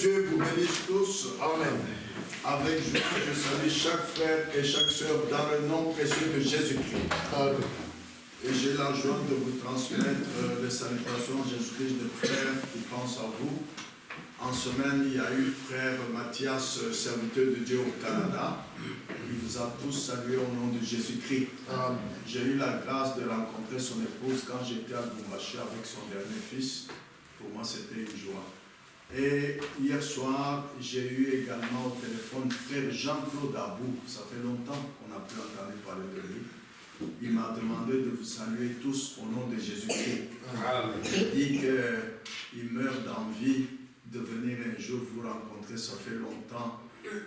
Dieu vous bénisse tous. Amen. Avec joie, je salue chaque frère et chaque sœur dans le nom précieux de Jésus-Christ. Amen. Et j'ai la joie de vous transmettre les salutations de Jésus-Christ, de frères qui pensent à vous. En semaine, il y a eu frère Mathias, serviteur de Dieu au Canada. Il vous a tous salués au nom de Jésus-Christ. J'ai eu la grâce de rencontrer son épouse quand j'étais à Lubumbashi avec son dernier fils. Pour moi, c'était une joie. Et hier soir, j'ai eu également au téléphone frère Jean-Claude Abou. Ça fait longtemps qu'on n'a plus entendu parler de lui. Il m'a demandé de vous saluer tous au nom de Jésus-Christ. Il dit qu'il meurt d'envie de venir un jour vous rencontrer. Ça fait longtemps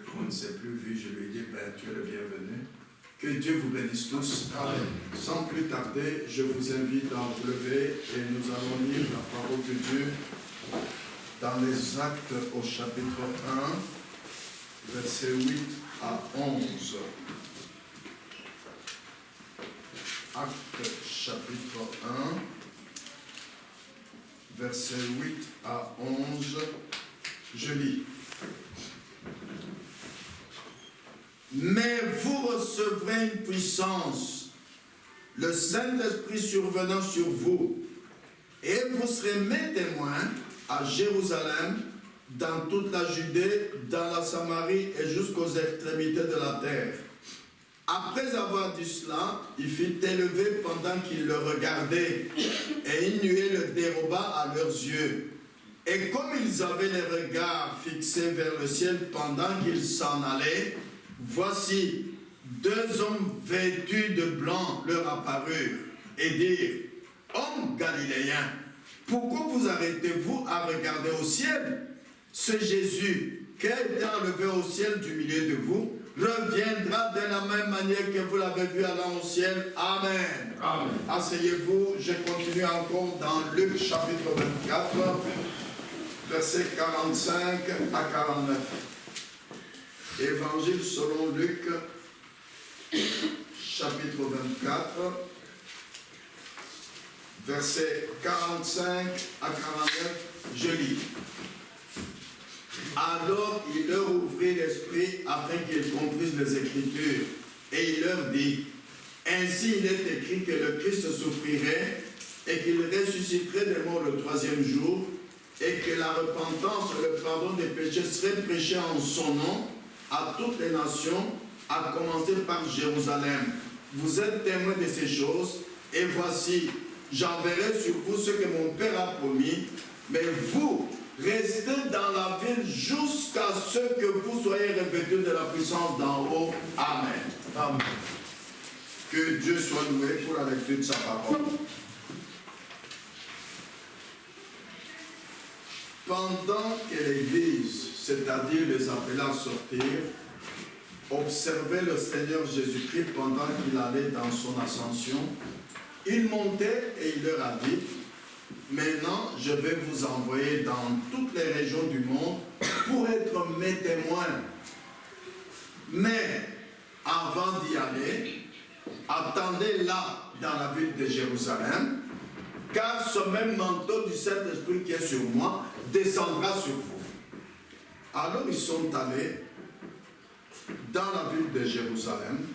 qu'on ne s'est plus vu. Je lui ai dit, ben, tu es le bienvenu. Que Dieu vous bénisse tous. Amen. Sans plus tarder, je vous invite à vous lever et nous allons lire la parole de Dieu dans les Actes au chapitre 1, versets 8 à 11. Actes chapitre 1, versets 8 à 11. Je lis. Mais vous recevrez une puissance, le Saint-Esprit survenant sur vous, et vous serez mes témoins à Jérusalem, dans toute la Judée, dans la Samarie et jusqu'aux extrémités de la terre. Après avoir dit cela, il fut élevé pendant qu'ils le regardaient, et une nuée le déroba à leurs yeux. Et comme ils avaient les regards fixés vers le ciel pendant qu'ils s'en allaient, voici, deux hommes vêtus de blanc leur apparurent et dirent, « Hommes galiléens, pourquoi vous arrêtez-vous à regarder au ciel? Ce Jésus, qui a été enlevé au ciel du milieu de vous, reviendra de la même manière que vous l'avez vu allant au ciel. Amen. » Amen. Asseyez-vous, je continue encore dans Luc chapitre 24, versets 45 à 49. Évangile selon Luc, chapitre 24, versets 45 à 49, je lis. Alors il leur ouvrit l'esprit afin qu'ils comprisent les Écritures, et il leur dit, ainsi il est écrit que le Christ souffrirait et qu'il ressusciterait des morts le troisième jour, et que la repentance et le pardon des péchés seraient prêchés en son nom à toutes les nations, à commencer par Jérusalem. Vous êtes témoins de ces choses, et voici, j'enverrai sur vous ce que mon Père a promis, mais vous, restez dans la ville jusqu'à ce que vous soyez revêtus de la puissance d'en haut. Amen. Amen. Que Dieu soit loué pour la lecture de sa parole. Pendant que l'Église, c'est-à-dire les appelés à sortir, observait le Seigneur Jésus-Christ pendant qu'il allait dans son ascension, il montait et il leur a dit, « Maintenant, je vais vous envoyer dans toutes les régions du monde pour être mes témoins. Mais avant d'y aller, attendez là dans la ville de Jérusalem, car ce même manteau du Saint-Esprit qui est sur moi descendra sur vous. » Alors ils sont allés dans la ville de Jérusalem.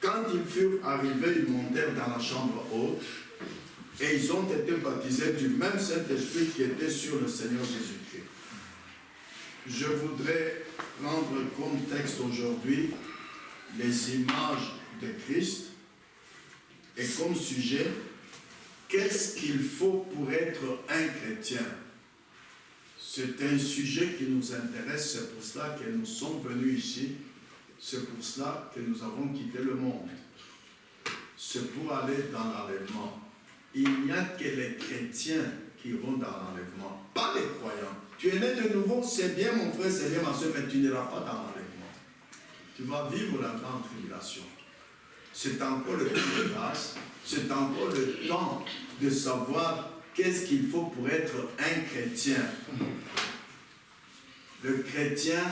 Quand ils furent arrivés, ils montèrent dans la chambre haute et ils ont été baptisés du même Saint-Esprit qui était sur le Seigneur Jésus-Christ. Je voudrais prendre comme texte aujourd'hui les images de Christ et comme sujet, qu'est-ce qu'il faut pour être un chrétien? C'est un sujet qui nous intéresse, c'est pour cela que nous sommes venus ici, c'est pour cela que nous avons quitté le monde. C'est pour aller dans l'enlèvement. Il n'y a que les chrétiens qui vont dans l'enlèvement, pas les croyants. Tu es né de nouveau, c'est bien mon frère, c'est bien ma soeur, mais tu n'iras pas dans l'enlèvement. Tu vas vivre la grande tribulation. C'est encore le temps de grâce, c'est encore le temps de savoir qu'est-ce qu'il faut pour être un chrétien. Le chrétien,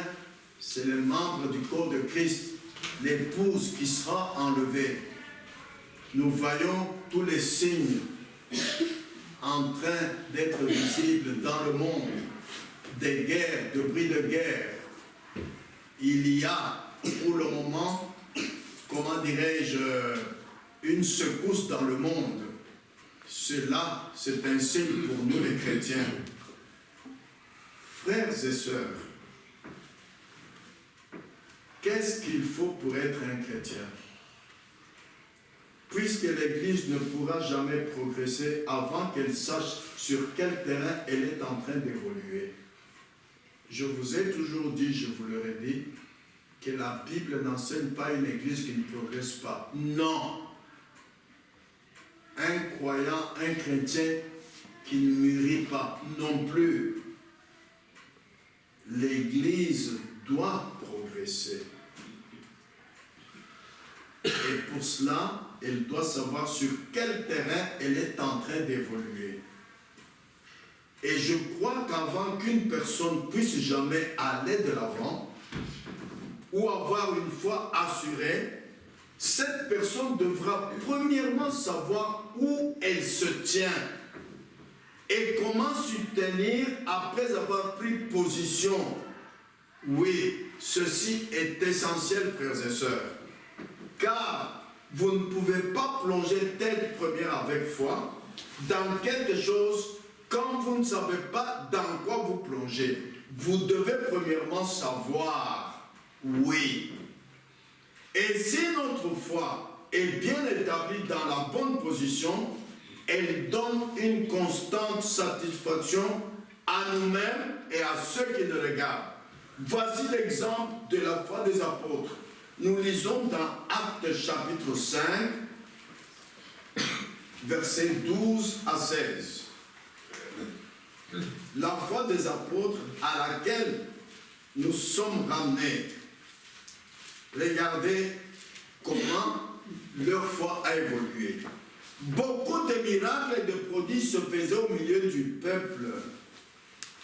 c'est le membre du corps de Christ, l'épouse qui sera enlevée. Nous voyons tous les signes en train d'être visibles dans le monde. des guerres, de bruits de guerre. Il y a pour le moment, comment dirais-je, une secousse dans le monde. Cela, c'est un signe pour nous les chrétiens. Frères et sœurs, qu'est-ce qu'il faut pour être un chrétien? Puisque l'Église ne pourra jamais progresser avant qu'elle sache sur quel terrain elle est en train d'évoluer. Je vous ai toujours dit, je vous le redis, que la Bible n'enseigne pas une Église qui ne progresse pas. Non! Un croyant, un chrétien qui ne mûrit pas non plus. L'Église doit progresser. Et pour cela, elle doit savoir sur quel terrain elle est en train d'évoluer. Et je crois qu'avant qu'une personne puisse jamais aller de l'avant, ou avoir une foi assurée, cette personne devra premièrement savoir où elle se tient et comment se tenir après avoir pris position. Oui, ceci est essentiel, frères et sœurs, car vous ne pouvez pas plonger tête première avec foi dans quelque chose quand vous ne savez pas dans quoi vous plongez. Vous devez premièrement savoir, oui. Et si notre foi est bien établie dans la bonne position, elle donne une constante satisfaction à nous-mêmes et à ceux qui nous regardent. Voici l'exemple de la foi des apôtres. Nous lisons dans Actes chapitre 5, versets 12 à 16. La foi des apôtres à laquelle nous sommes ramenés. Regardez comment leur foi a évolué. Beaucoup de miracles et de prodiges se faisaient au milieu du peuple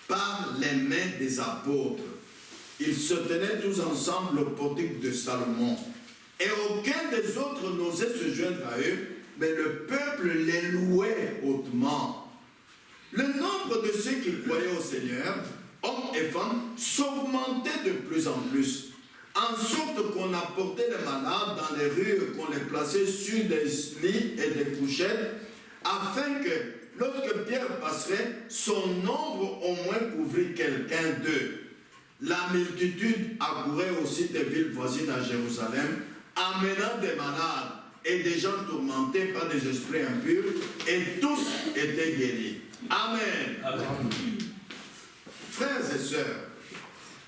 par les mains des apôtres. Ils se tenaient tous ensemble au portique de Salomon. Et aucun des autres n'osait se joindre à eux, mais le peuple les louait hautement. Le nombre de ceux qui croyaient au Seigneur, hommes et femmes, s'augmentait de plus en plus, en sorte qu'on apportait les malades dans les rues, qu'on les plaçait sur des lits et des couchettes, afin que, lorsque Pierre passerait, son nombre au moins couvrit quelqu'un d'eux. La multitude accourait aussi des villes voisines à Jérusalem, amenant des malades et des gens tourmentés par des esprits impurs, et tous étaient guéris. Amen. Amen. Frères et sœurs,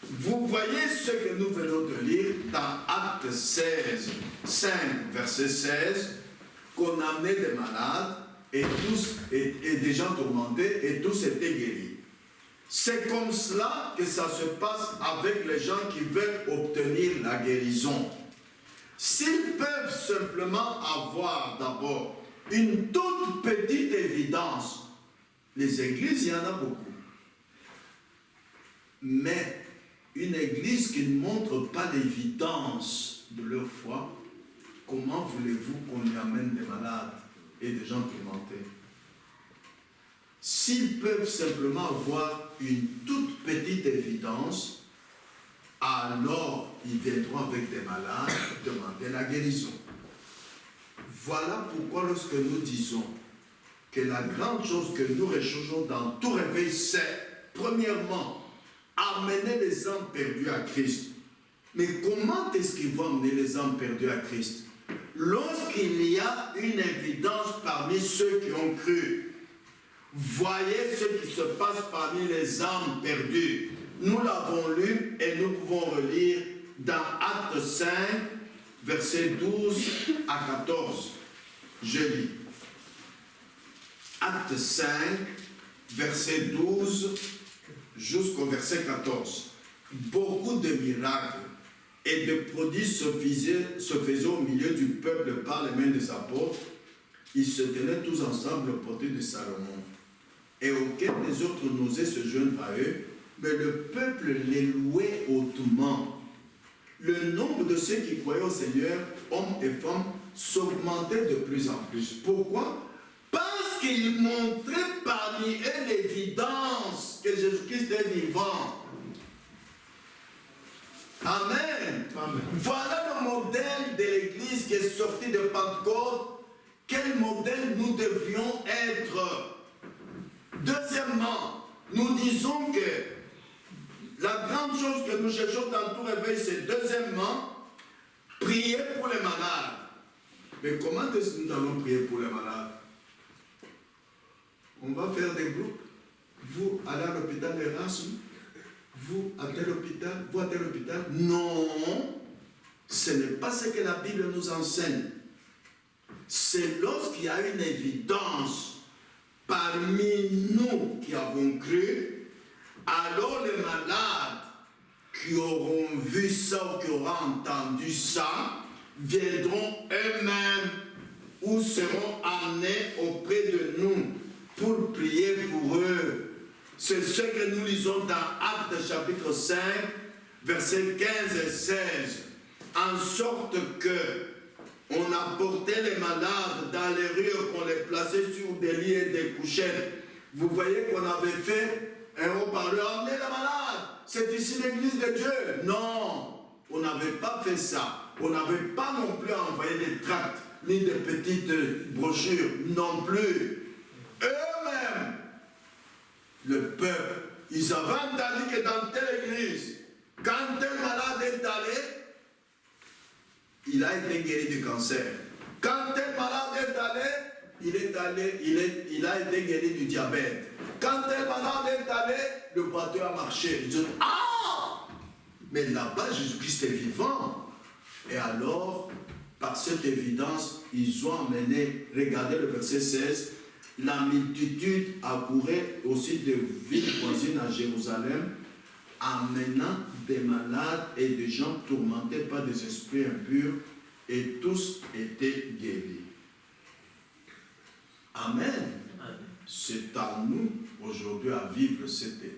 vous voyez ce que nous venons de lire dans Actes 16, 5, verset 16, qu'on amenait des malades et des gens tourmentés et tous étaient guéris. C'est comme cela que ça se passe avec les gens qui veulent obtenir la guérison. S'ils peuvent simplement avoir d'abord une toute petite évidence, les églises, il y en a beaucoup. Mais une église qui ne montre pas l'évidence de leur foi, comment voulez-vous qu'on y amène des malades et des gens tourmentés? S'ils peuvent simplement avoir une toute petite évidence, alors ils viendront avec des malades demander la guérison. Voilà pourquoi lorsque nous disons que la grande chose que nous recherchons dans tout réveil, c'est, premièrement, amener les âmes perdues à Christ. Mais comment est-ce qu'ils vont amener les âmes perdues à Christ? Lorsqu'il y a une évidence parmi ceux qui ont cru. Voyez ce qui se passe parmi les âmes perdues. Nous l'avons lu et nous pouvons relire dans Actes 5, versets 12 à 14. Je lis. Actes 5, verset 12 jusqu'au verset 14. Beaucoup de miracles et de prodiges se faisaient au milieu du peuple par les mains des apôtres. Ils se tenaient tous ensemble au portique de Salomon. Et aucun des autres n'osait se joindre à eux, mais le peuple les louait hautement. Le nombre de ceux qui croyaient au Seigneur, hommes et femmes, s'augmentait de plus en plus. Pourquoi? Parce qu'il montrait parmi eux l'évidence que Jésus-Christ est vivant. Amen. Amen. Voilà le modèle de l'Église qui est sorti de Pentecôte. Quel modèle nous devions être? Deuxièmement, nous disons que la grande chose que nous cherchons dans tout réveil, c'est deuxièmement, prier pour les malades. Mais comment est-ce que nous allons prier pour les malades? On va faire des groupes. Vous allez à l'hôpital Erasme, vous à tel hôpital, vous à tel hôpital. Non, ce n'est pas ce que la Bible nous enseigne. C'est lorsqu'il y a une évidence parmi nous qui avons cru, alors les malades qui auront vu ça ou qui auront entendu ça viendront eux-mêmes ou seront amenés auprès de nous pour prier pour eux. C'est ce que nous lisons dans Actes chapitre 5, versets 15 et 16. En sorte que on apportait les malades dans les rues, qu'on les plaçait sur des lits et des couchettes. Vous voyez qu'on avait fait un haut-parleur, emmenez les malades, c'est ici l'église de Dieu. Non, on n'avait pas fait ça. On n'avait pas non plus envoyé des tracts, ni des petites brochures, non plus. Eux-mêmes, le peuple, ils avaient entendu que dans telle église, quand tel malade est allé, il a été guéri du cancer. Quand tel malade est allé, il a été guéri du diabète. Quand tel malade est allé, le bateau a marché. Ils disent, ah! Mais là-bas, Jésus-Christ est vivant. Et alors, par cette évidence, ils ont amené, regardez le verset 16, la multitude accourait aussi de villes voisines à Jérusalem, amenant des malades et des gens tourmentés par des esprits impurs, et tous étaient guéris. Amen. C'est à nous aujourd'hui à vivre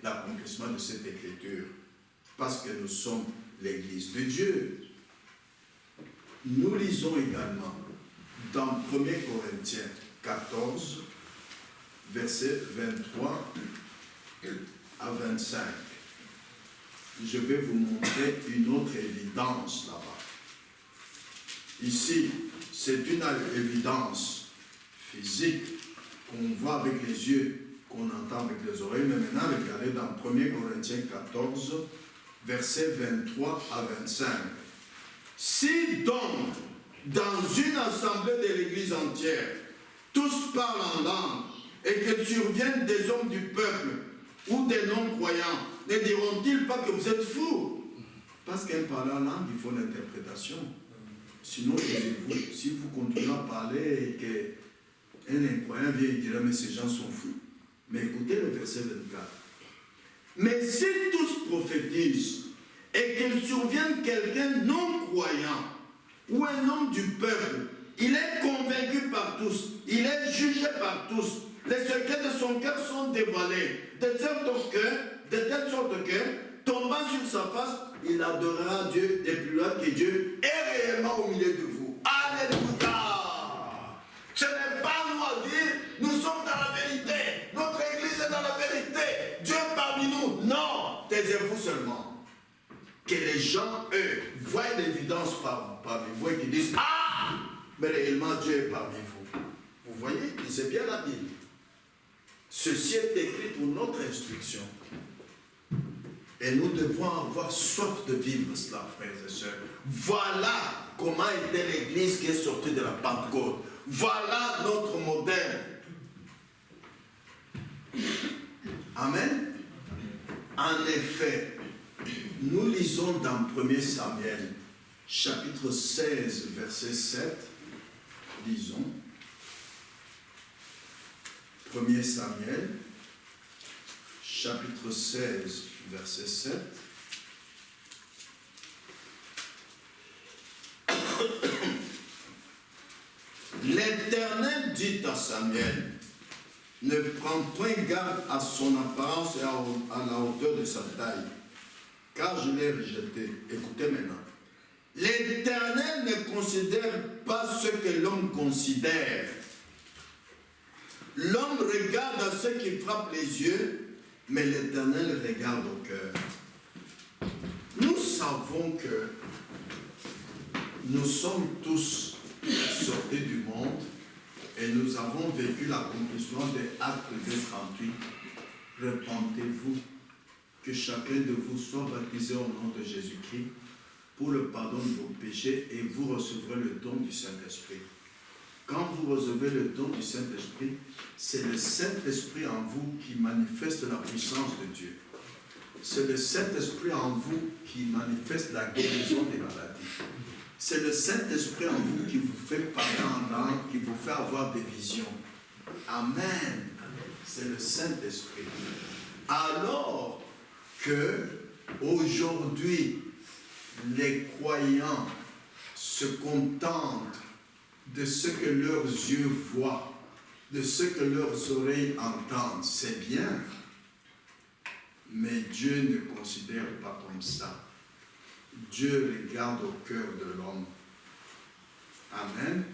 l'accomplissement de cette écriture, parce que nous sommes l'Église de Dieu. Nous lisons également dans 1 Corinthiens 14, versets 23 à 25. Je vais vous montrer une autre évidence là-bas. Ici, c'est une évidence physique qu'on voit avec les yeux, qu'on entend avec les oreilles. Mais maintenant, regardez dans 1 Corinthiens 14, versets 23 à 25. Si donc, dans une assemblée de l'Église entière, tous parlent en langue, et que surviennent des hommes du peuple ou des non-croyants, ne diront-ils pas que vous êtes fous? Parce qu'un parle en langue, il faut l'interprétation. Sinon, si vous continuez à parler et qu'un incroyant vient et dira, mais ces gens sont fous. Mais écoutez le verset 24. Mais si tous prophétisent, et qu'il survienne quelqu'un non-croyant, ou un homme du peuple, il est convaincu par tous, il est jugé par tous, les secrets de son cœur sont dévoilés, de telle sorte que, tombant sur sa face, il adorera Dieu et plus loin que Dieu est réellement au milieu de vous. Alléluia! Ce n'est pas nous à dire, nous sommes dans la vérité, notre église est dans la vérité, Dieu est parmi nous. Non, taisez-vous seulement. Que les gens, eux, voient l'évidence parmi vous et qu'ils disent, ah, mais réellement Dieu est parmi vous. Vous voyez, c'est bien la Bible. Ceci est écrit pour notre instruction. Et nous devons avoir soif de vivre cela, frères et sœurs. Voilà comment était l'Église qui est sortie de la Pentecôte. Voilà notre modèle. Amen. En effet, nous lisons dans 1 Samuel, chapitre 16, verset 7. Lisons. 1 Samuel, chapitre 16, verset 7. L'Éternel dit à Samuel, ne prends point garde à son apparence et à la hauteur de sa taille, car je l'ai rejeté. Écoutez maintenant. L'Éternel ne considère pas ce que l'homme considère. L'homme regarde à ce qui frappe les yeux, mais l'Éternel regarde au cœur. Nous savons que nous sommes tous sortis du monde et nous avons vécu l'accomplissement des Actes 2:38. Repentez-vous, que chacun de vous soit baptisé au nom de Jésus-Christ pour le pardon de vos péchés et vous recevrez le don du Saint-Esprit. Quand vous recevez le don du Saint-Esprit, c'est le Saint-Esprit en vous qui manifeste la puissance de Dieu. C'est le Saint-Esprit en vous qui manifeste la guérison des maladies. C'est le Saint-Esprit en vous qui vous fait parler en langue, qui vous fait avoir des visions. Amen. C'est le Saint-Esprit. Alors que aujourd'hui, les croyants se contentent de ce que leurs yeux voient, de ce que leurs oreilles entendent, c'est bien. Mais Dieu ne considère pas comme ça. Dieu regarde au cœur de l'homme. Amen.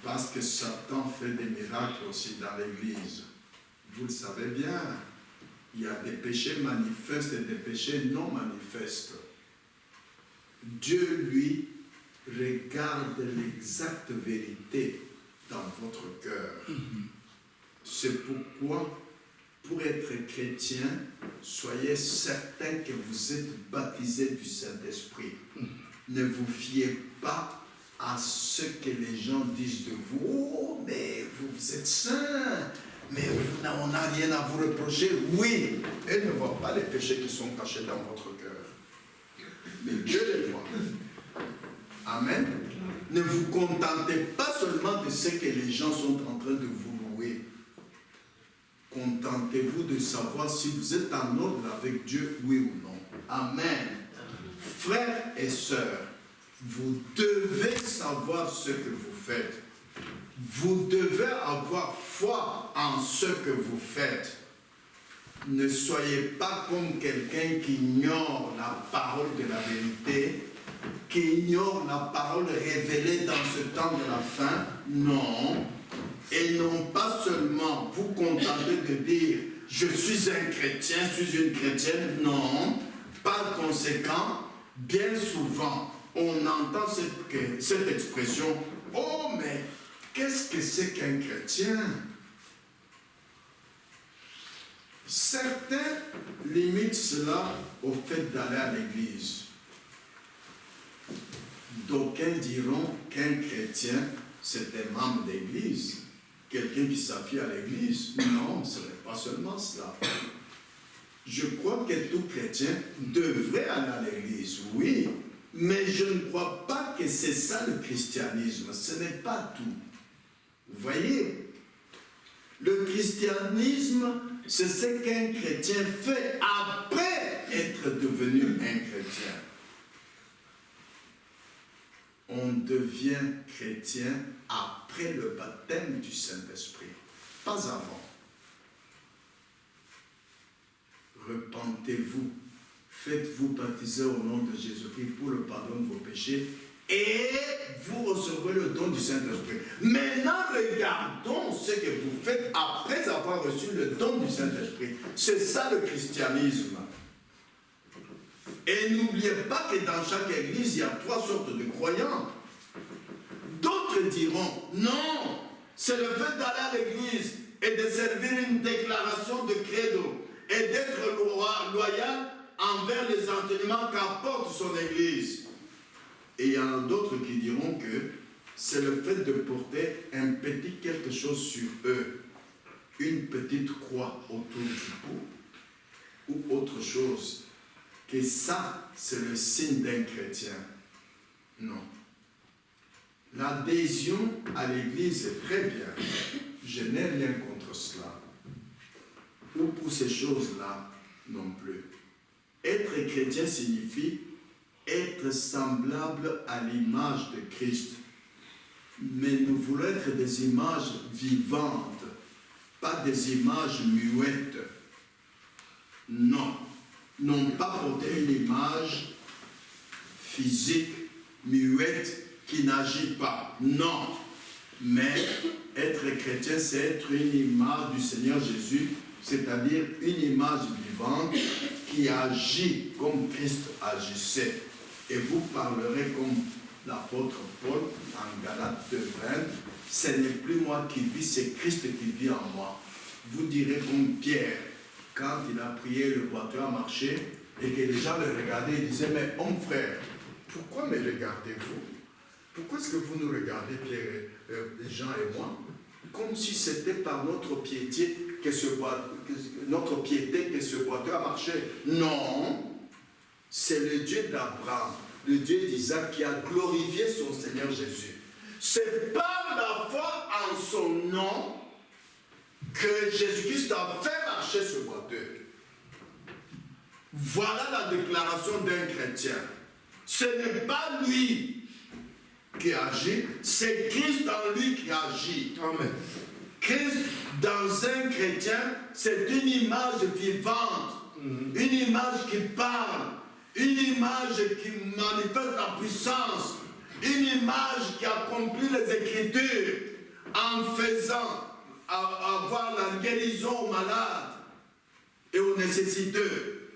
Parce que Satan fait des miracles aussi dans l'Église. Vous le savez bien. Il y a des péchés manifestes et des péchés non manifestes. Dieu, lui, regarde l'exacte vérité dans votre cœur. C'est pourquoi, pour être chrétien, soyez certain que vous êtes baptisé du Saint-Esprit. Ne vous fiez pas à ce que les gens disent de vous. Oh, mais vous êtes saints, mais on n'a rien à vous reprocher. Oui, elle ne voit pas les péchés qui sont cachés dans votre cœur. Mais Dieu les voit. Amen. Ne vous contentez pas seulement de ce que les gens sont en train de vous louer. Contentez-vous de savoir si vous êtes en ordre avec Dieu, oui ou non. Amen. Frères et sœurs, vous devez savoir ce que vous faites. Vous devez avoir foi en ce que vous faites. Ne soyez pas comme quelqu'un qui ignore la parole de la vérité, qui ignore la parole révélée dans ce temps de la fin. Non. Et non pas seulement vous contenter de dire « je suis un chrétien, je suis une chrétienne ». Non. Par conséquent, bien souvent, on entend cette expression « oh, mais qu'est-ce que c'est qu'un chrétien ?» Certains limitent cela au fait d'aller à l'église. D'aucuns diront qu'un chrétien, c'est un membre d'église. Quelqu'un qui s'affie à l'église. Non, ce n'est pas seulement cela. Je crois que tout chrétien devrait aller à l'église, oui, mais je ne crois pas que c'est ça le christianisme. Ce n'est pas tout. Vous voyez, le christianisme, c'est ce qu'un chrétien fait après être devenu un chrétien. On devient chrétien après le baptême du Saint-Esprit, pas avant. Repentez-vous, faites-vous baptiser au nom de Jésus-Christ pour le pardon de vos péchés et vous recevrez le don du Saint-Esprit. Maintenant, regardons ce que vous faites après avoir reçu le don du Saint-Esprit. C'est ça le christianisme. Et n'oubliez pas que dans chaque église, il y a 3 sortes de croyants. D'autres diront, non, c'est le fait d'aller à l'église et de servir une déclaration de credo et d'être loyal envers les enseignements qu'apporte son église. Et il y en a d'autres qui diront que c'est le fait de porter un petit quelque chose sur eux, une petite croix autour du cou ou autre chose. Que ça, c'est le signe d'un chrétien. Non. L'adhésion à l'église est très bien. Je n'ai rien contre cela. Ou pour ces choses-là non plus. Être chrétien signifie être semblable à l'image de Christ. Mais nous voulons être des images vivantes, pas des images muettes. Non. Non pas porter une image physique, muette, qui n'agit pas. Non. Mais être chrétien, c'est être une image du Seigneur Jésus, c'est-à-dire une image vivante qui agit comme Christ agissait. Et vous parlerez comme l'apôtre Paul en Galates 2:20, ce n'est plus moi qui vis, c'est Christ qui vit en moi. Vous direz comme Pierre, quand il a prié, le boiteux a marché, et que les gens le regardaient, ils disaient, mais homme frère, pourquoi me regardez-vous? Pourquoi est-ce que vous nous regardez, Pierre, Jean et moi, comme si c'était par notre piété que ce boiteux a marché? Non, c'est le Dieu d'Abraham, le Dieu d'Isaac qui a glorifié son Seigneur Jésus. C'est par la foi en son nom que Jésus-Christ a fait marcher ce boiteux. Voilà la déclaration d'un chrétien. Ce n'est pas lui qui agit, c'est Christ en lui qui agit. Amen. Christ dans un chrétien, c'est une image vivante, une image qui parle, une image qui manifeste la puissance, une image qui accomplit les Écritures en faisant avoir la guérison aux malades et aux nécessiteux.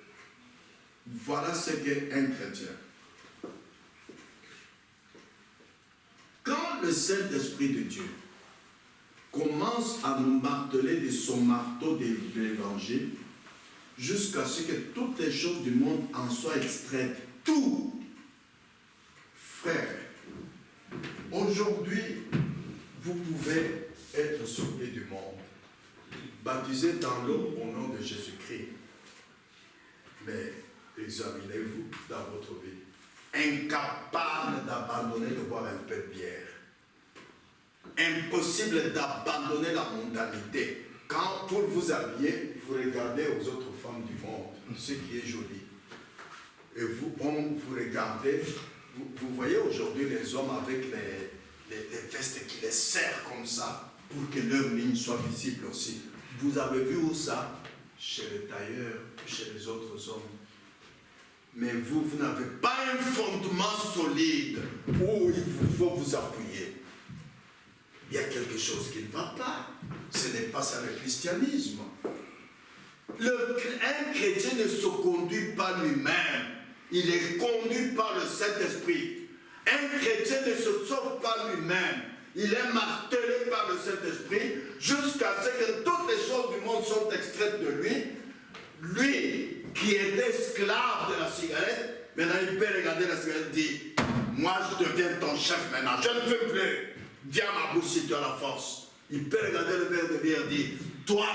Voilà ce qu'est un chrétien. Quand le Saint-Esprit de Dieu commence à nous marteler de son marteau de l'Évangile, jusqu'à ce que toutes les choses du monde en soient extraites, tout, frère, aujourd'hui, vous pouvez être sauvé du monde, baptisé dans l'eau au nom de Jésus-Christ. Mais examinez-vous dans votre vie, incapable d'abandonner de boire un peu de bière, impossible d'abandonner la mondanité. Quand pour vous habiller, vous regardez aux autres femmes du monde, ce qui est joli. Et vous, hommes, vous regardez, vous voyez aujourd'hui les hommes avec les vestes qui les serrent comme ça, pour que leur ligne soit visible aussi. Vous avez vu où ça? Chez les tailleurs, chez les autres hommes. Mais vous n'avez pas un fondement solide où il vous faut vous appuyer. Il y a quelque chose qui ne va pas. Ce n'est pas ça le christianisme. Un chrétien ne se conduit pas lui-même. Il est conduit par le Saint-Esprit. Un chrétien ne se sauve pas lui-même. Il est martelé par le Saint-Esprit jusqu'à ce que toutes les choses du monde soient extraites de lui. Lui qui était esclave de la cigarette, maintenant il peut regarder la cigarette et dire, moi je deviens ton chef maintenant, je ne veux plus. Viens ma bouche si tu as la force. Il peut regarder le verre de bière et dire, toi,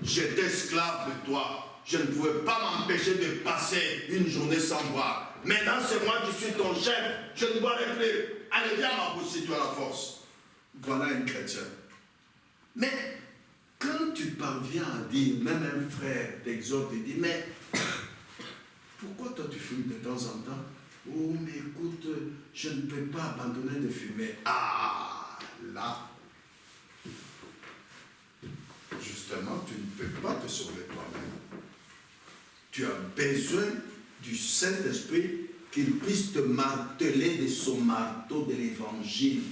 j'étais esclave de toi. Je ne pouvais pas m'empêcher de passer une journée sans boire. Maintenant c'est moi qui suis ton chef, je ne boirai plus. Allez, viens ma bouche si tu as la force. Voilà un chrétien. Mais quand tu parviens à dire, même un frère t'exhorte et dit, mais pourquoi toi tu fumes de temps en temps? Oh, mais écoute, je ne peux pas abandonner de fumer. Ah, là, justement, tu ne peux pas te sauver toi-même. Tu as besoin du Saint-Esprit qu'il puisse te marteler de son marteau de l'Évangile.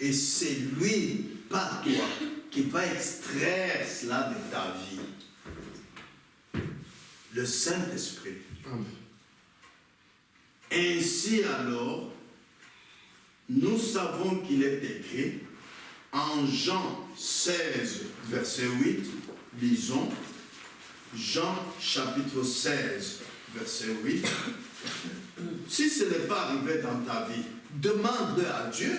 Et c'est lui, pas toi, qui va extraire cela de ta vie. Le Saint-Esprit. Ainsi alors, nous savons qu'il est écrit en Jean 16, verset 8, lisons, Jean chapitre 16, verset 8, si ce n'est pas arrivé dans ta vie, demande-le à Dieu.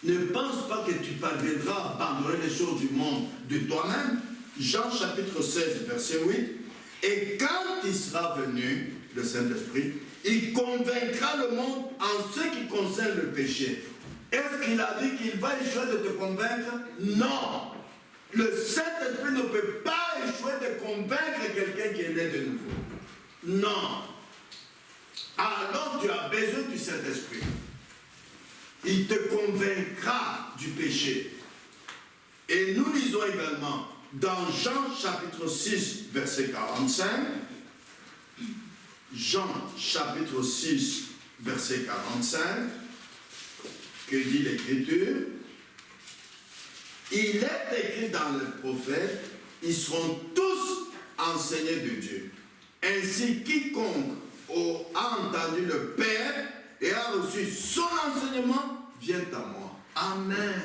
Ne pense pas que tu parviendras à abandonner les choses du monde de toi-même. Jean chapitre 16, verset 8. Et quand il sera venu, le Saint-Esprit, il convaincra le monde en ce qui concerne le péché. Est-ce qu'il a dit qu'il va échouer de te convaincre? Non. Le Saint-Esprit ne peut pas échouer de convaincre quelqu'un qui est né de nouveau. Non. Alors tu as besoin du Saint-Esprit. Il te convaincra du péché. Et nous lisons également dans Jean chapitre 6, verset 45, Jean chapitre 6, verset 45, Que dit l'Écriture? Il est écrit dans le prophète, ils seront tous enseignés de Dieu. Ainsi, quiconque a entendu le Père et a reçu son enseignement, vient à moi. Amen.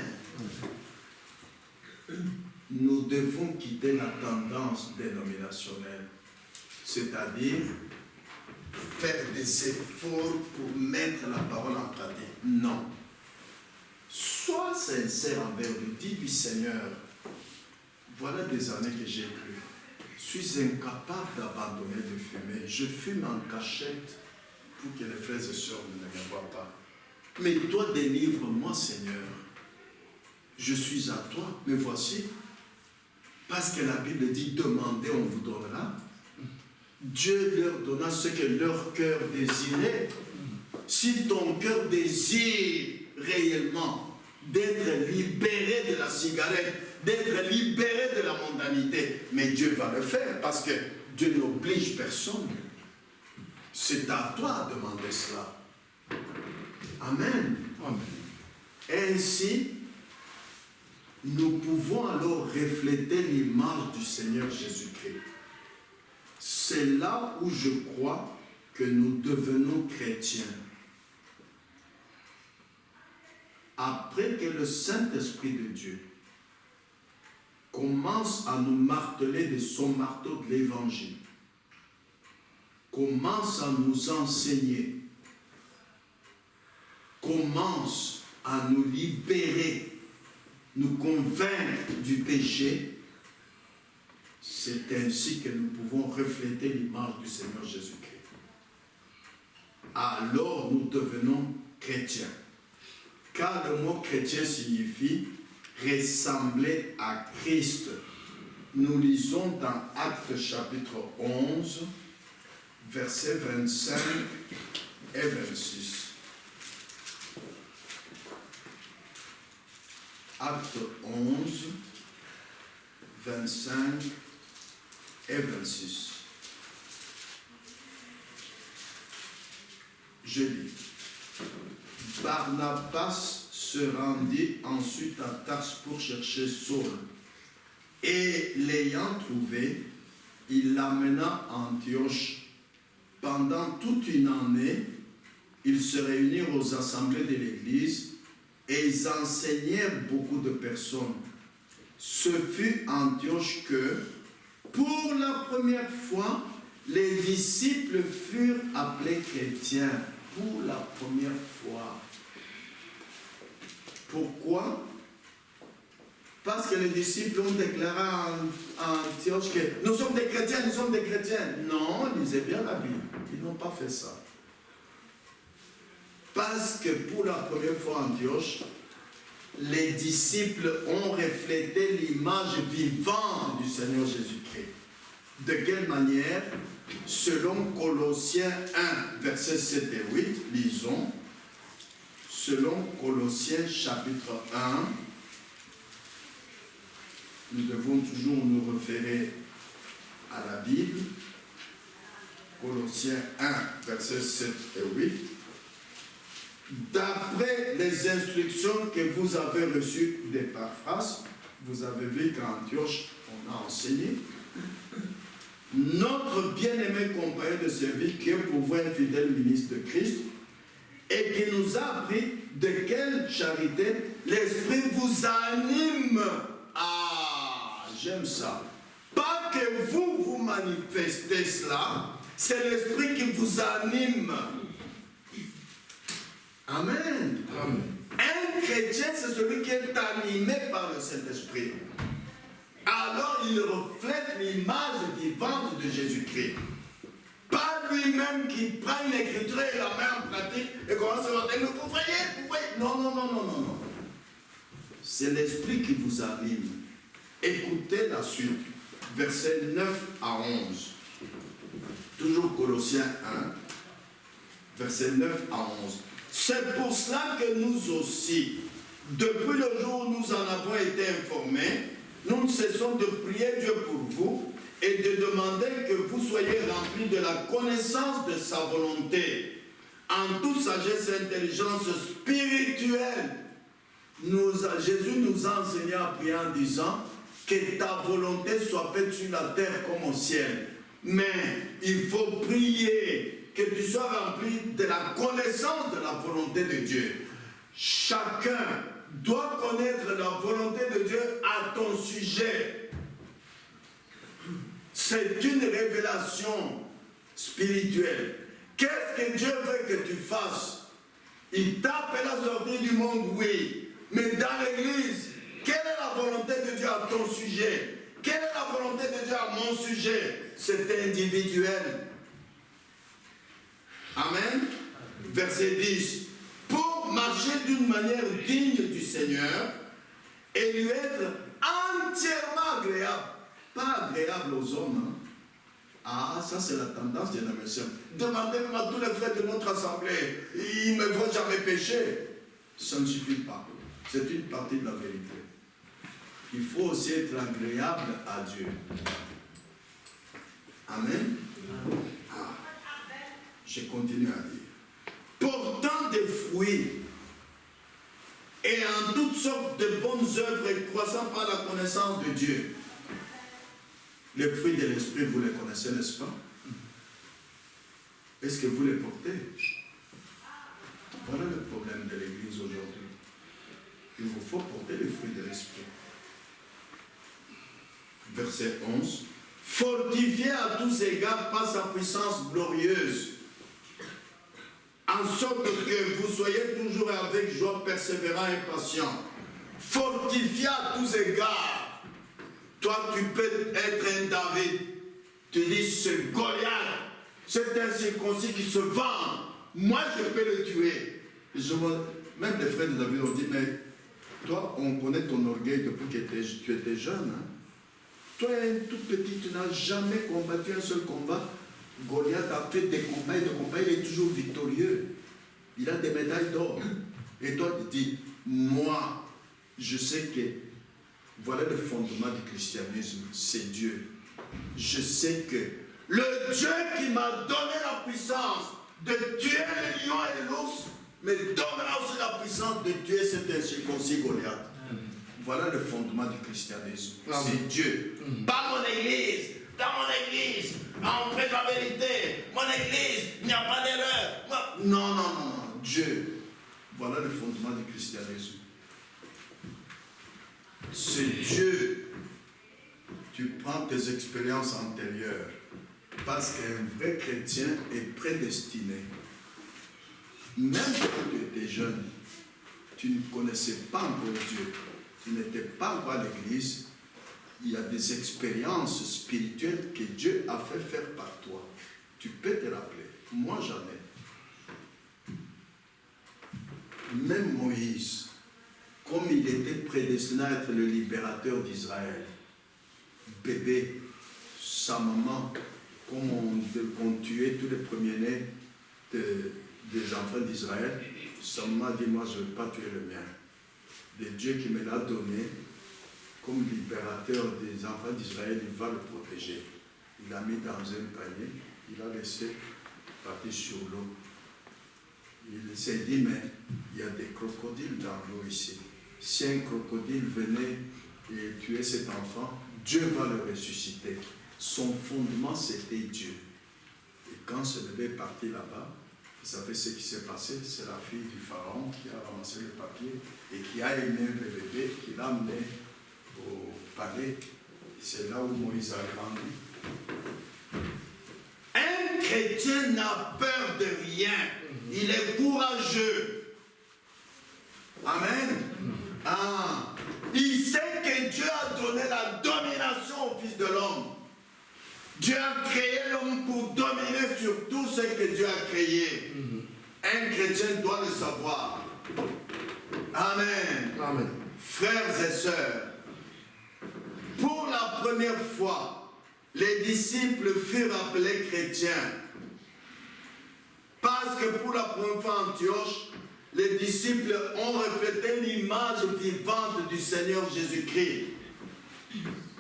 Nous devons quitter la tendance dénominationnelle, c'est-à-dire faire des efforts pour mettre la parole en pratique. Non. Sois sincère envers Dieu. Dis-lui, Seigneur, voilà des années que j'ai cru. Je suis incapable d'abandonner de fumer. Je fume en cachette pour que les frères et sœurs ne me voient pas. Mais toi, délivre-moi, Seigneur. Je suis à toi. Mais voici, parce que la Bible dit, demandez, on vous donnera. Dieu leur donna ce que leur cœur désirait. Si ton cœur désire réellement d'être libéré de la cigarette, d'être libéré de la mondanité, mais Dieu va le faire parce que Dieu n'oblige personne. C'est à toi de demander cela. Amen. Amen. Ainsi, nous pouvons alors refléter l'image du Seigneur Jésus-Christ. C'est là où je crois que nous devenons chrétiens. Après que le Saint-Esprit de Dieu commence à nous marteler de son marteau de l'Évangile, commence à nous enseigner, commence à nous libérer, nous convaincre du péché, c'est ainsi que nous pouvons refléter l'image du Seigneur Jésus-Christ. Alors nous devenons chrétiens. Car le mot chrétien signifie ressembler à Christ. Nous lisons dans Actes chapitre 11, versets 25 et 26. Actes 11, 25 et 26. Je lis. Barnabas se rendit ensuite à Tarse pour chercher Saul. Et l'ayant trouvé, il l'amena à Antioche. Pendant toute une année, ils se réunirent aux assemblées de l'Église et ils enseignèrent beaucoup de personnes. Ce fut à Antioche que, pour la première fois, les disciples furent appelés chrétiens. Pour la première fois. Pourquoi? Parce que les disciples ont déclaré en Antioche que nous sommes des chrétiens, nous sommes des chrétiens. Non, lisez bien la Bible. Ils n'ont pas fait ça. Parce que pour la première fois en Antioche, les disciples ont reflété l'image vivante du Seigneur Jésus-Christ. De quelle manière? Selon Colossiens 1, versets 7 et 8, lisons. Selon Colossiens chapitre 1, nous devons toujours nous référer à la Bible. Colossiens 1, versets 7 et 8. D'après les instructions que vous avez reçues d'Épaphras, vous avez vu qu'à Antioche, on a enseigné. Notre bien-aimé compagnon de service, qui est pour vous un fidèle ministre de Christ, et qui nous a appris de quelle charité l'Esprit vous anime. Ah, j'aime ça. Pas que vous vous manifestez cela, c'est l'Esprit qui vous anime. Amen. Amen. Un chrétien, c'est celui qui est animé par le Saint-Esprit. Alors il reflète l'image vivante de Jésus-Christ. Pas lui-même qui prend une écriture et la met en pratique et commence à dire, vous voyez. Non, non, non, non, non, non. C'est l'Esprit qui vous anime. Écoutez la suite. Versets 9 à 11. Toujours Colossiens 1. Versets 9 à 11. C'est pour cela que nous aussi, depuis le jour où nous en avons été informés, nous ne cessons de prier Dieu pour vous et de demander que vous soyez remplis de la connaissance de sa volonté, en toute sagesse et intelligence spirituelle. Jésus nous a enseigné à prier en disant que ta volonté soit faite sur la terre comme au ciel. Mais il faut prier que tu sois rempli de la connaissance de la volonté de Dieu. Chacun doit connaître la volonté de Dieu à ton sujet. C'est une révélation spirituelle. Qu'est-ce que Dieu veut que tu fasses? Il t'appelle à sortir du monde, oui. Mais dans l'église, quelle est la volonté de Dieu à ton sujet? Quelle est la volonté de Dieu à mon sujet? C'est individuel. Amen. Verset 10. Pour marcher d'une manière digne du Seigneur et lui être entièrement agréable. Pas agréable aux hommes. Hein. Ah, ça c'est la tendance de la mission. Demandez même à tous les frères de notre assemblée. Ils ne me voient jamais pécher. Ça ne suffit pas. C'est une partie de la vérité. Il faut aussi être agréable à Dieu. Amen. Ah. Je continue à dire. Portant des fruits et en toutes sortes de bonnes œuvres et croissant par la connaissance de Dieu. Les fruits de l'esprit, vous les connaissez, n'est-ce pas? Est-ce que vous les portez? Voilà le problème de l'Église aujourd'hui. Il vous faut porter les fruits de l'esprit. Verset 11. Fortifiez à tous égards par sa puissance glorieuse, en sorte que vous soyez toujours avec joie, persévérant et patient. Fortifié à tous égards. Toi, tu peux être un David. Tu dis, ce Goliath, c'est un circoncis qui se vend. Moi, je peux le tuer. Même les frères de David ont dit, mais toi, on connaît ton orgueil depuis que tu étais jeune. Hein? Toi, un tout petit, tu n'as jamais combattu un seul combat. Goliath a fait des combats et des combats, il est toujours victorieux. Il a des médailles d'or. Et toi, tu dis, moi, je sais que voilà le fondement du christianisme, c'est Dieu. Je sais que le Dieu qui m'a donné la puissance de tuer les lions et les l'ours, me donnera aussi la puissance de tuer cet incirconcis Goliath. Voilà le fondement du christianisme. C'est Dieu. Pas mon église. Dans mon église, on prête la vérité. Mon église, il n'y a pas d'erreur. Non, non, non, non. Dieu. Voilà le fondement du christianisme. C'est Dieu. Tu prends tes expériences antérieures. Parce qu'un vrai chrétien est prédestiné. Même quand tu étais jeune, tu ne connaissais pas encore Dieu. Tu n'étais pas encore à l'église. Il y a des expériences spirituelles que Dieu a fait faire par toi. Tu peux te rappeler. Moi, jamais. Même Moïse, comme il était prédestiné à être le libérateur d'Israël, bébé, sa maman, comme on tuait tous les premiers-nés des enfants d'Israël, sa maman a dit, moi je ne veux pas tuer le mien. De Dieu qui me l'a donné, comme libérateur des enfants d'Israël, il va le protéger. Il l'a mis dans un panier, il l'a laissé partir sur l'eau. Il s'est dit, mais il y a des crocodiles dans l'eau ici. Si un crocodile venait et tuait cet enfant, Dieu va le ressusciter. Son fondement, c'était Dieu. Et quand ce bébé est parti là-bas, vous savez ce qui s'est passé? C'est la fille du pharaon qui a ramassé le papier et qui a aimé le bébé, qui l'a amené au palais. C'est là où Moïse a grandi. Un chrétien n'a peur de rien. Il est courageux. Amen. Ah. Il sait que Dieu a donné la domination au Fils de l'homme. Dieu a créé l'homme pour dominer sur tout ce que Dieu a créé. Un chrétien doit le savoir. Amen. Amen. Frères et sœurs, pour la première fois, les disciples furent appelés chrétiens. Parce que pour la première fois à Antioche, les disciples ont reflété l'image vivante du Seigneur Jésus-Christ.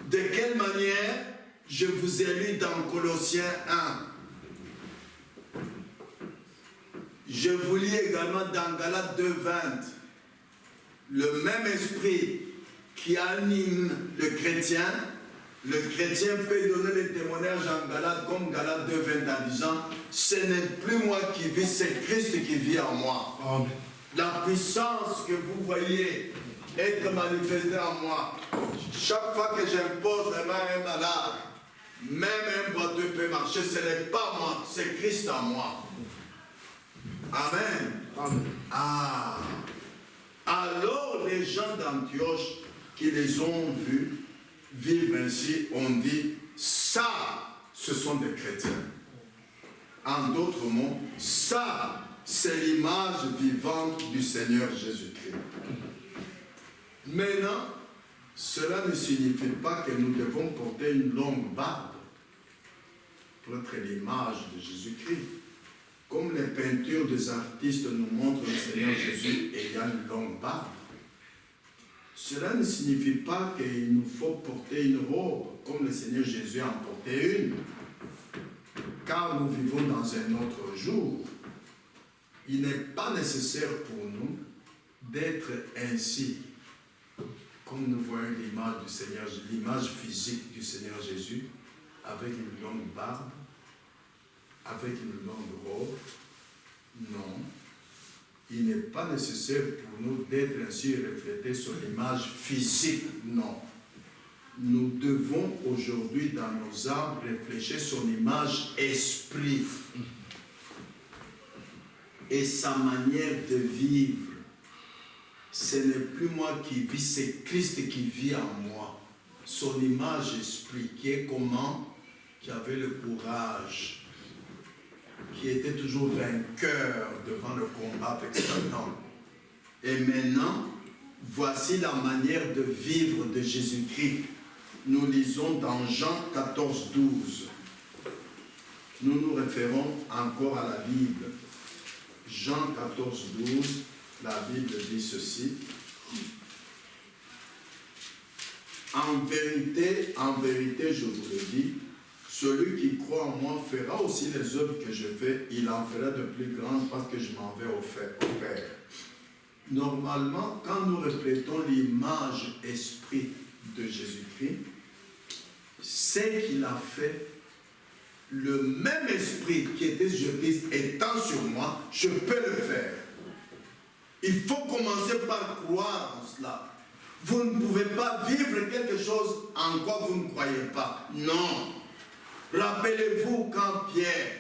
De quelle manière? Je vous ai lu dans Colossiens 1. Je vous lis également dans Galates 2:20. Le même esprit qui anime le chrétien peut donner les témoignages en Galates, comme Galates 2:20 en disant, ce n'est plus moi qui vis, c'est Christ qui vit en moi. Amen. La puissance que vous voyez être manifestée en moi, chaque fois que j'impose la main à un malade, même un boiteux peut marcher, ce n'est pas moi, c'est Christ en moi. Amen. Amen. Ah. Alors les gens d'Antioche qui les ont vus vivre ainsi ont dit, ça, ce sont des chrétiens. En d'autres mots, ça, c'est l'image vivante du Seigneur Jésus-Christ. Maintenant, cela ne signifie pas que nous devons porter une longue barbe pour être l'image de Jésus-Christ. Comme les peintures des artistes nous montrent le Seigneur Jésus ayant une longue barbe. Cela ne signifie pas qu'il nous faut porter une robe comme le Seigneur Jésus en portait une. Car nous vivons dans un autre jour. Il n'est pas nécessaire pour nous d'être ainsi. Comme nous voyons l'image du Seigneur, l'image physique du Seigneur Jésus, avec une longue barbe, avec une longue robe. Non. Il n'est pas nécessaire pour nous d'être ainsi reflétés sur l'image physique. Non. Nous devons aujourd'hui dans nos âmes réfléchir sur l'image esprit et sa manière de vivre. Ce n'est plus moi qui vis, c'est Christ qui vit en moi. Son image esprit qui est comment? Qui avait le courage, qui était toujours vainqueur devant le combat avec Satan. Et maintenant, voici la manière de vivre de Jésus-Christ. Nous lisons dans Jean 14:12. Nous nous référons encore à la Bible. Jean 14:12, la Bible dit ceci. En vérité, je vous le dis, celui qui croit en moi fera aussi les œuvres que je fais, il en fera de plus grandes parce que je m'en vais au Père. Normalement, quand nous reflétons l'image esprit de Jésus-Christ, c'est qu'il a fait, le même esprit qui était sur Christ étant sur moi, je peux le faire. Il faut commencer par croire en cela. Vous ne pouvez pas vivre quelque chose en quoi vous ne croyez pas. Non. Rappelez-vous quand Pierre,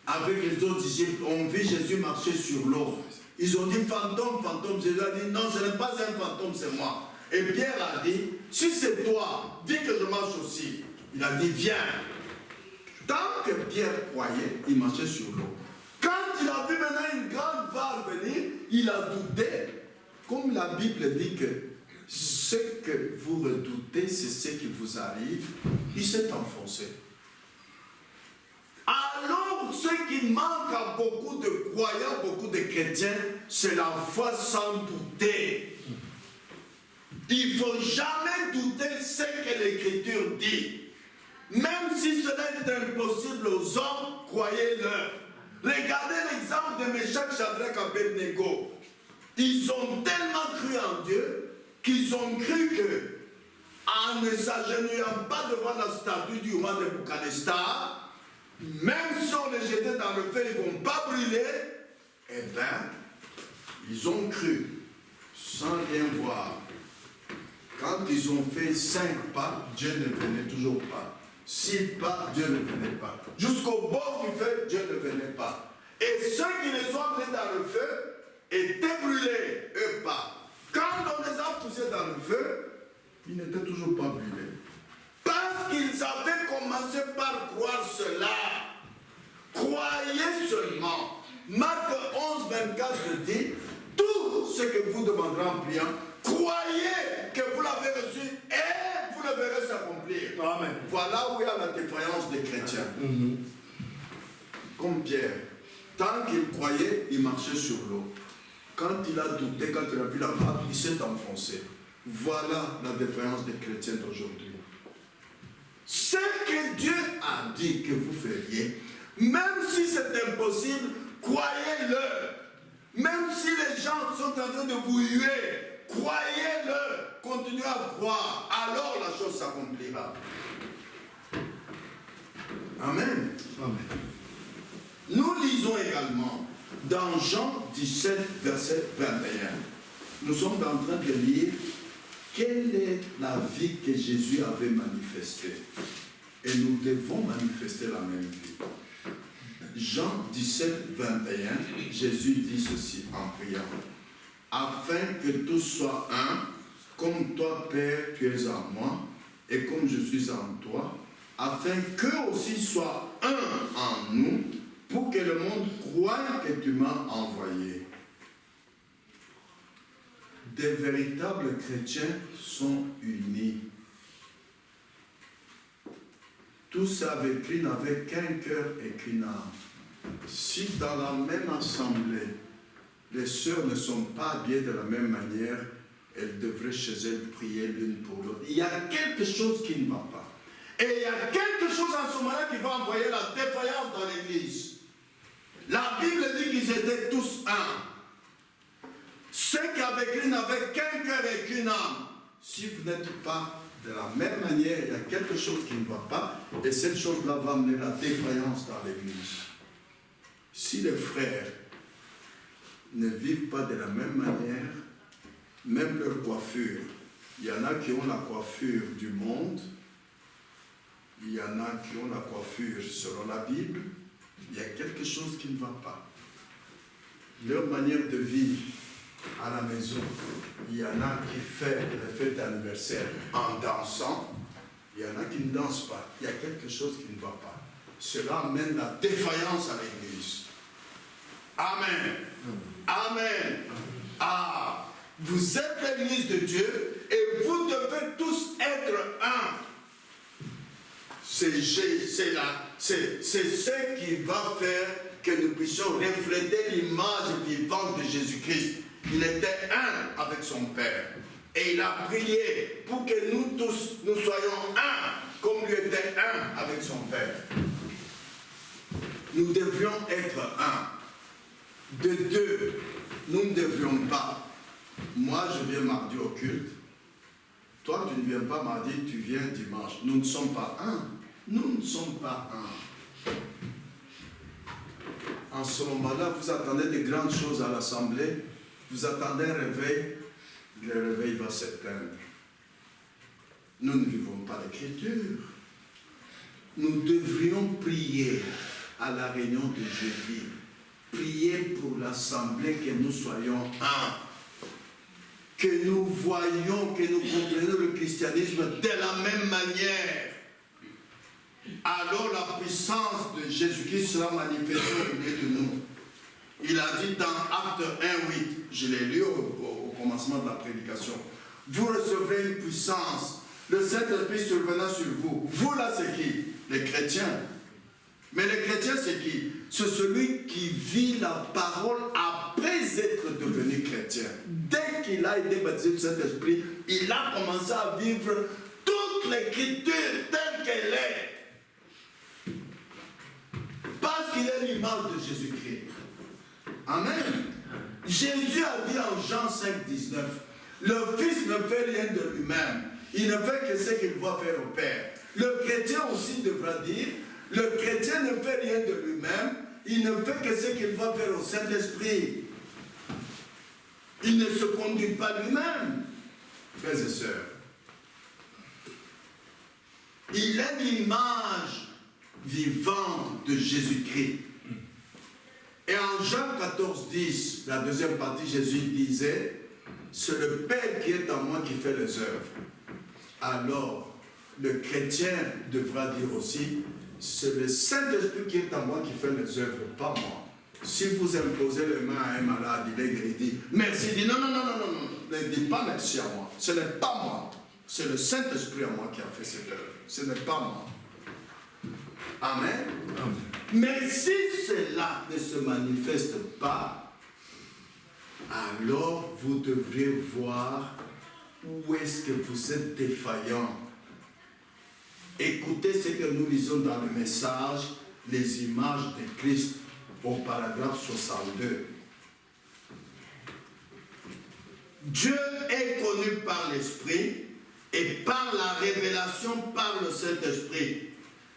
avec les autres disciples, ont vu Jésus marcher sur l'eau. Ils ont dit fantôme, fantôme. Jésus a dit non, ce n'est pas un fantôme, c'est moi. Et Pierre a dit, si c'est toi, dis que je marche aussi. Il a dit, viens. Tant que Pierre croyait, il marchait sur l'eau. Quand il a vu maintenant une grande vague venir, il a douté. Comme la Bible dit que ce que vous redoutez, c'est ce qui vous arrive, il s'est enfoncé. Alors, ce qui manque à beaucoup de croyants, beaucoup de chrétiens, c'est la foi sans douter. Il ne faut jamais douter ce que l'Écriture dit. Même si cela est impossible aux hommes, croyez-le. Regardez l'exemple de Meshach, Shadrach, Abednego. Ils ont tellement cru en Dieu qu'ils ont cru que, en ne s'agenouillant pas devant la statue du roi de Nebuchadnezzar, même si on les jetait dans le feu, ils ne vont pas brûler. Eh bien, ils ont cru, sans rien voir. Quand ils ont fait 5 pas, Dieu ne venait toujours pas. 6 pas, Dieu ne venait pas. Jusqu'au bord du feu, Dieu ne venait pas. Et ceux qui les ont amenés dans le feu étaient brûlés, eux pas. Quand on les a poussés dans le feu, ils n'étaient toujours pas brûlés. Parce qu'ils avaient commencé par croire cela. Croyez seulement. Marc 11:24 dit, tout ce que vous demanderez en priant, croyez que vous l'avez reçu et vous le verrez s'accomplir. Amen. Voilà où il y a la défaillance des chrétiens. Comme Pierre, tant qu'il croyait, il marchait sur l'eau. Quand il a douté, quand il a vu la vague, il s'est enfoncé. Voilà la défaillance des chrétiens d'aujourd'hui. Ce que Dieu a dit que vous feriez, même si c'est impossible, croyez-le. Même si les gens sont en train de vous huer, croyez-le. Continuez à croire. Alors la chose s'accomplira. Amen. Amen. Nous lisons également dans Jean 17, verset 21. Nous sommes en train de lire quelle est la vie que Jésus avait manifestée. Et nous devons manifester la même vie. Jean 17, 21, Jésus dit ceci en priant. Afin que tous soient un, comme toi, Père, tu es en moi, et comme je suis en toi, afin qu'eux aussi soient un en nous, pour que le monde croie que tu m'as envoyé. Des véritables chrétiens sont unis. Tous avec lui n'avaient qu'un cœur et qu'une âme. Si dans la même assemblée, les sœurs ne sont pas habillées de la même manière, elles devraient chez elles prier l'une pour l'autre. Il y a quelque chose qui ne va pas. Et il y a quelque chose en ce moment-là qui va envoyer la défaillance dans l'église. La Bible dit qu'ils étaient tous un. Ceux qui avec lui n'avaient qu'un cœur et qu'une âme. Si vous n'êtes pas de la même manière, il y a quelque chose qui ne va pas. Et cette chose-là va amener la défaillance dans l'église. Si les frères ne vivent pas de la même manière, même leur coiffure, il y en a qui ont la coiffure du monde, il y en a qui ont la coiffure selon la Bible, il y a quelque chose qui ne va pas. Leur manière de vivre à la maison, il y en a qui fêtent les fêtes d'anniversaire en dansant, il y en a qui ne dansent pas. Il y a quelque chose qui ne va pas. Cela amène la défaillance à l'église. Amen. Amen. Ah, vous êtes l'église de Dieu et vous devez tous être un. C'est ce qui va faire que nous puissions refléter l'image vivante de Jésus-Christ. Il était un avec son Père. Et il a prié pour que nous tous, nous soyons un, comme lui était un avec son Père. Nous devions être un. De deux, nous ne devrions pas. Moi, je viens mardi au culte. Toi, tu ne viens pas mardi, tu viens dimanche. Nous ne sommes pas un. Nous ne sommes pas un. En ce moment-là, vous attendez de grandes choses à l'assemblée. Vous attendez un réveil. Le réveil va s'éteindre. Nous ne vivons pas l'écriture. Nous devrions prier à la réunion de jeudi. Prier pour l'assemblée, que nous soyons un. Que nous voyions, que nous comprenions le christianisme de la même manière. Alors la puissance de Jésus-Christ sera manifestée au milieu de nous. Il a dit dans Acte 1:8, je l'ai lu au commencement de la prédication, vous recevrez une puissance, le Saint-Esprit survenant sur vous. Vous là, c'est qui? Les chrétiens. Mais les chrétiens, c'est qui? C'est celui qui vit la parole après être devenu chrétien. Dès qu'il a été baptisé du Saint-Esprit, il a commencé à vivre toute l'écriture telle qu'elle est. Parce qu'il est l'image de Jésus-Christ. Amen. Jésus a dit en Jean 5:19, le Fils ne fait rien de lui-même. Il ne fait que ce qu'il va faire au Père. Le chrétien aussi devra dire, le chrétien ne fait rien de lui-même. Il ne fait que ce qu'il va faire au Saint-Esprit. Il ne se conduit pas lui-même, frères et sœurs. Il est l'image vivante de Jésus-Christ. Et en Jean 14:10, la deuxième partie, Jésus disait, c'est le Père qui est en moi qui fait les œuvres. Alors, le chrétien devra dire aussi, c'est le Saint-Esprit qui est en moi qui fait les œuvres, pas moi. Si vous imposez les mains à un malade, il est guéri, dit merci, il dit non, ne dis pas merci à moi, ce n'est pas moi, c'est le Saint-Esprit en moi qui a fait cette œuvre, ce n'est pas moi. Amen. Amen. Mais si cela ne se manifeste pas, alors vous devrez voir où est-ce que vous êtes défaillant. Écoutez ce que nous lisons dans le message, les images de Christ. au paragraphe 62. Dieu est connu par l'Esprit et par la révélation par le Saint-Esprit.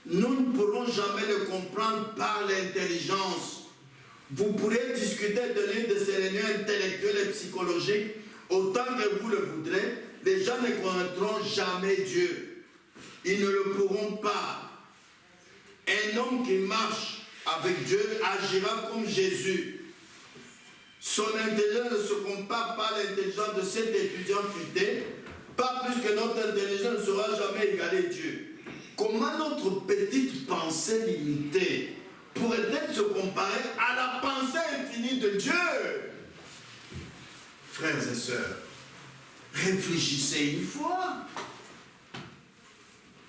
Nous ne pourrons jamais le comprendre par l'intelligence. Vous pourrez discuter de l'une de ces réunions intellectuelles et psychologiques autant que vous le voudrez. Les gens ne connaîtront jamais Dieu. Ils ne le pourront pas. Un homme qui marche avec Dieu agira comme Jésus. Son intelligence ne se compare pas à l'intelligence de cet étudiant futé, pas plus que notre intelligence ne saura jamais égaler Dieu. Comment notre petite pensée limitée pourrait-elle se comparer à la pensée infinie de Dieu? Frères et sœurs, réfléchissez une fois.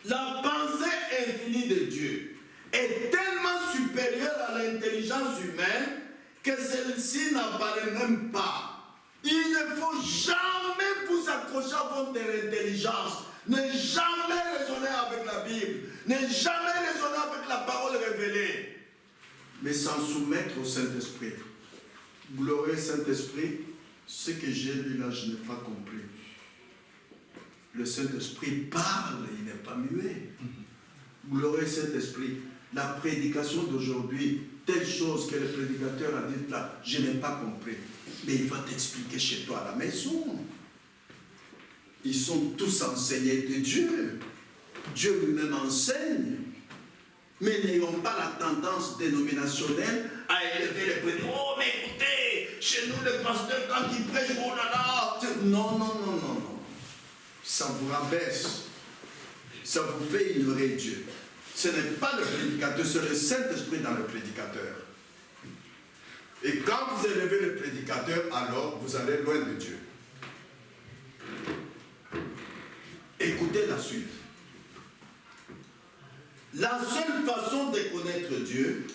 La pensée infinie de Dieu est tellement supérieure à l'intelligence humaine que celle-ci n'apparaît même pas. Il ne faut jamais vous accrocher à votre intelligence. Ne jamais raisonner avec la Bible. Ne jamais raisonner avec la parole révélée. Mais s'en soumettre au Saint-Esprit. Glorieux Saint-Esprit, ce que j'ai lu là, je n'ai pas compris. Le Saint-Esprit parle, il n'est pas muet. Glorieux Saint-Esprit, la prédication d'aujourd'hui, telle chose que le prédicateur a dit là, je n'ai pas compris. Mais il va t'expliquer chez toi à la maison. Ils sont tous enseignés de Dieu. Dieu lui-même enseigne. Mais n'ayons pas la tendance dénominationnelle à élever les prédicateurs. Oh, mais écoutez, chez nous, le pasteur, quand il prêche, oh là là. Non, non, non, non, non. Ça vous rabaisse. Ça vous fait ignorer Dieu. Ce n'est pas le prédicateur, c'est le Saint-Esprit dans le prédicateur. Et quand vous élevez le prédicateur, alors vous allez loin de Dieu. Écoutez la suite. La seule façon de connaître Dieu,